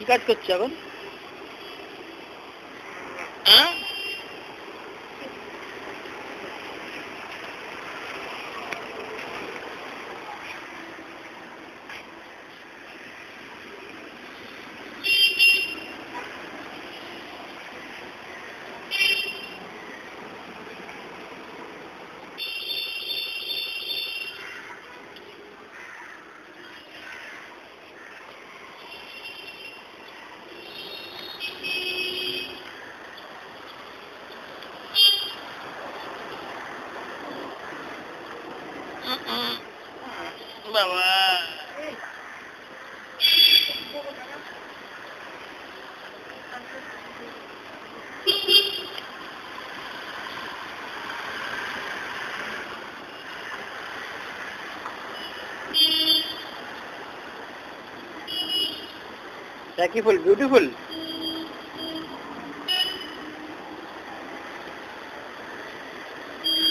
কি কাজ করছো এখন? হ্যাঁ, বাবা কি ফুল, বিউটিফুল।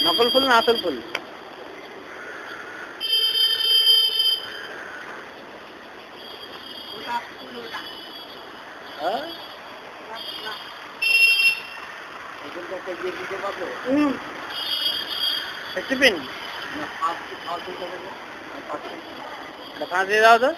নকল ফুল না আসল ফুল? দিয়ে দাও তো।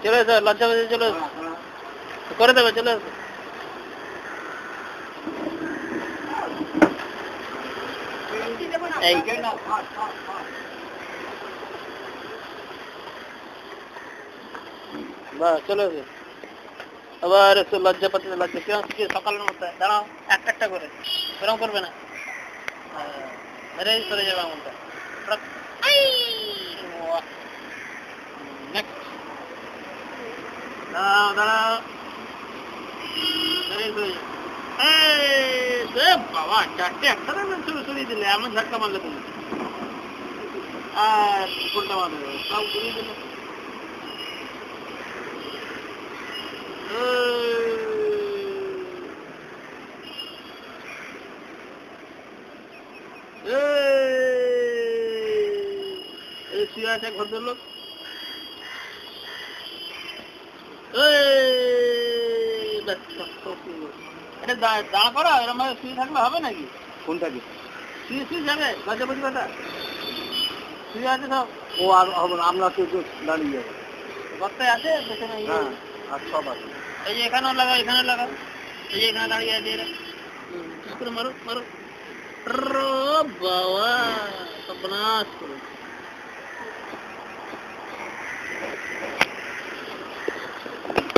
চলে এসো, লজ্জা পেয়ে চলে এসো, করে দেবে, চলে এসো। এই বাহ, চলে এসো। আবার একটু লজ্জা পাচ্ছে, লজ্জা কেউ সকালের মধ্যে দাঁড়াও, একটা একটা করে, এরকম করবে না, মেরে চলে যাবে এমনটা। দাঁড়াও দাঁড়াও, বাবা চারটে একসাথে শুরু সরিয়ে দিলে, এমন ঝাটকা মারলে তুমি, আর ফুলটা মারবে সব সরিয়ে দিলে। শুয়ে আছে ভদ্রলোক, এটা দাঁড়া করা, এরকম ভাবে শুয়ে থাকলে হবে নাকি? কোনটাকে শুয়ে শুয়ে যাবে? লজ্জাপতি কথা শুয়ে আছে সব। ও আর হবে না, আমরা কেউ দাঁড়িয়ে যাবো, বক্তায় আছে পেছনে, আর সব আছে। এই যে এখানেও লাগাও, এখানে লাগাও, এই যে এখানে দাঁড়িয়ে আছে এরা, করে মারো মারো। বাবা সর্বনাশ করো।